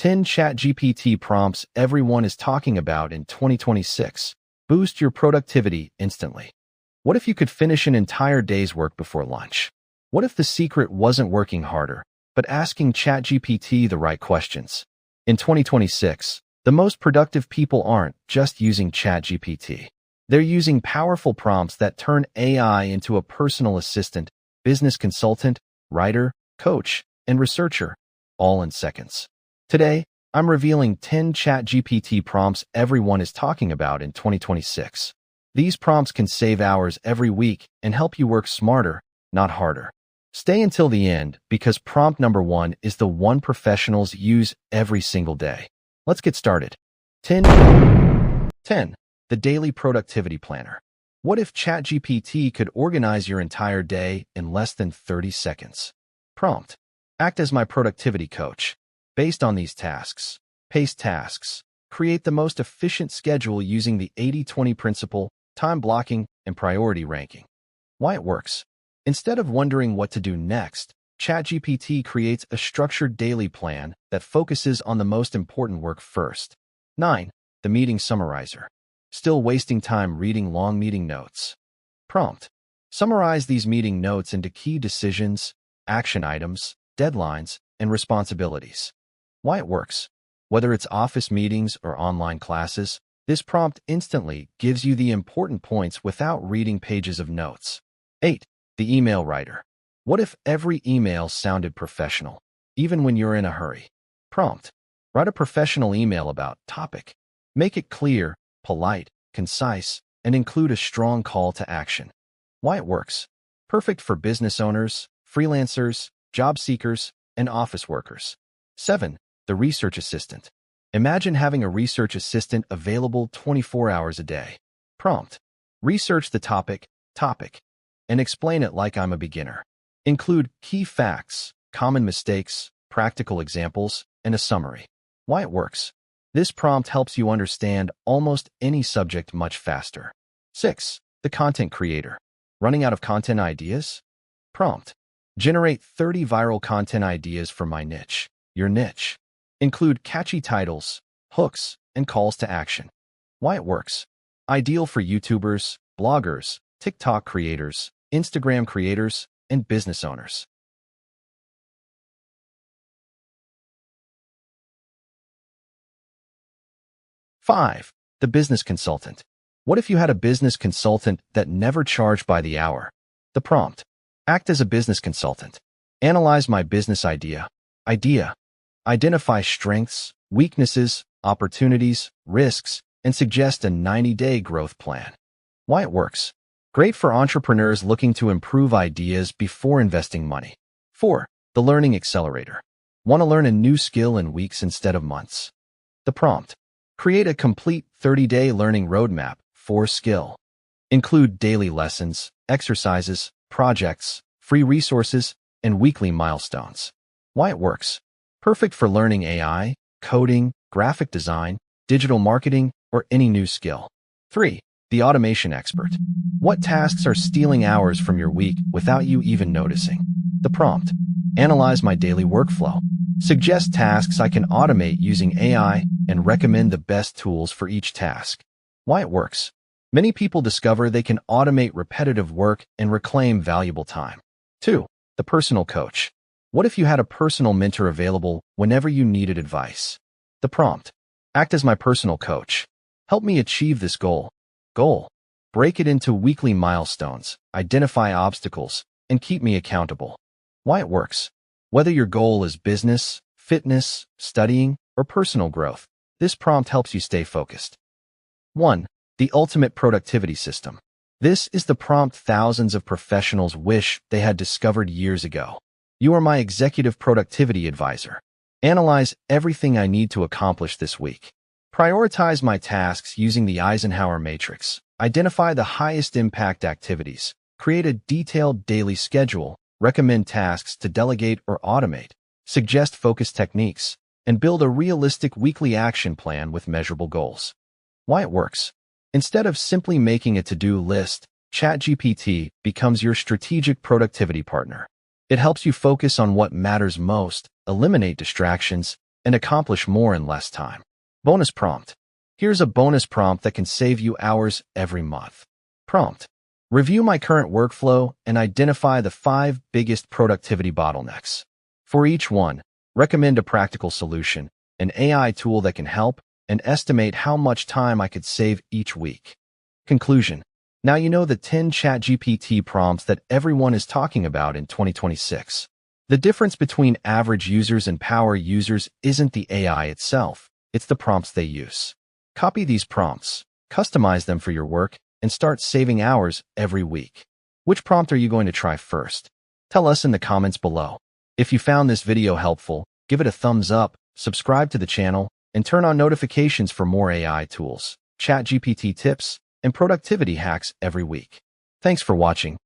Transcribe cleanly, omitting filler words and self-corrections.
10 ChatGPT prompts everyone is talking about in 2026. Boost your productivity instantly. What if you could finish an entire day's work before lunch? What if the secret wasn't working harder, but asking ChatGPT the right questions? In 2026, the most productive people aren't just using ChatGPT. They're using powerful prompts that turn AI into a personal assistant, business consultant, writer, coach, and researcher, all in seconds. Today, I'm revealing 10 ChatGPT prompts everyone is talking about in 2026. These prompts can save hours every week and help you work smarter, not harder. Stay until the end because prompt number 1 is the one professionals use every single day. Let's get started. 10. The Daily Productivity Planner. What if ChatGPT could organize your entire day in less than 30 seconds? Prompt: act as my productivity coach. Based on these tasks, pace tasks, create the most efficient schedule using the 80-20 principle, time blocking, and priority ranking. Why it works? Instead of wondering what to do next, ChatGPT creates a structured daily plan that focuses on the most important work first. 9. The Meeting Summarizer. Still wasting time reading long meeting notes? Prompt: summarize these meeting notes into key decisions, action items, deadlines, and responsibilities. Why it works? Whether it's office meetings or online classes, this prompt instantly gives you the important points without reading pages of notes. 8. The Email Writer. What if every email sounded professional, even when you're in a hurry? Prompt: write a professional email about topic. Make it clear, polite, concise, and include a strong call to action. Why it works? Perfect for business owners, freelancers, job seekers, and office workers. 7. The Research Assistant. Imagine having a research assistant available 24 hours a day. Prompt: research the topic, and explain it like I'm a beginner. Include key facts, common mistakes, practical examples, and a summary. Why it works? This prompt helps you understand almost any subject much faster. 6. The Content Creator. Running out of content ideas? Prompt: generate 30 viral content ideas for my niche, your niche. Include catchy titles, hooks, and calls to action. Why it works? Ideal for YouTubers, bloggers, TikTok creators, Instagram creators, and business owners. 5. The Business Consultant. What if you had a business consultant that never charged by the hour? The prompt: act as a business consultant. Analyze my business idea. Identify strengths, weaknesses, opportunities, risks, and suggest a 90-day growth plan. Why it works? Great for entrepreneurs looking to improve ideas before investing money. 4. The Learning Accelerator. Want to learn a new skill in weeks instead of months? The prompt: create a complete 30-day learning roadmap for skill. Include daily lessons, exercises, projects, free resources, and weekly milestones. Why it works? Perfect for learning AI, coding, graphic design, digital marketing, or any new skill. 3. The Automation Expert. What tasks are stealing hours from your week without you even noticing? The prompt: analyze my daily workflow. Suggest tasks I can automate using AI and recommend the best tools for each task. Why it works? Many people discover they can automate repetitive work and reclaim valuable time. 2. The Personal Coach. What if you had a personal mentor available whenever you needed advice? The prompt: act as my personal coach. Help me achieve this goal. Break it into weekly milestones, identify obstacles, and keep me accountable. Why it works? Whether your goal is business, fitness, studying, or personal growth, this prompt helps you stay focused. 1. The Ultimate Productivity System. This is the prompt thousands of professionals wish they had discovered years ago. You are my executive productivity advisor. Analyze everything I need to accomplish this week. Prioritize my tasks using the Eisenhower matrix. Identify the highest impact activities. Create a detailed daily schedule. Recommend tasks to delegate or automate. Suggest focus techniques. And build a realistic weekly action plan with measurable goals. Why it works? Instead of simply making a to-do list, ChatGPT becomes your strategic productivity partner. It helps you focus on what matters most, eliminate distractions, and accomplish more in less time. Bonus prompt. Here's a bonus prompt that can save you hours every month. Prompt. Review my current workflow and identify the 5 biggest productivity bottlenecks. For each one, recommend a practical solution, an AI tool that can help, and estimate how much time I could save each week. Conclusion. Now you know the 10 ChatGPT prompts that everyone is talking about in 2026. The difference between average users and power users isn't the AI itself, it's the prompts they use. Copy these prompts, customize them for your work, and start saving hours every week. Which prompt are you going to try first? Tell us in the comments below. If you found this video helpful, give it a thumbs up, subscribe to the channel, and turn on notifications for more AI tools, ChatGPT tips, and productivity hacks every week. Thanks for watching.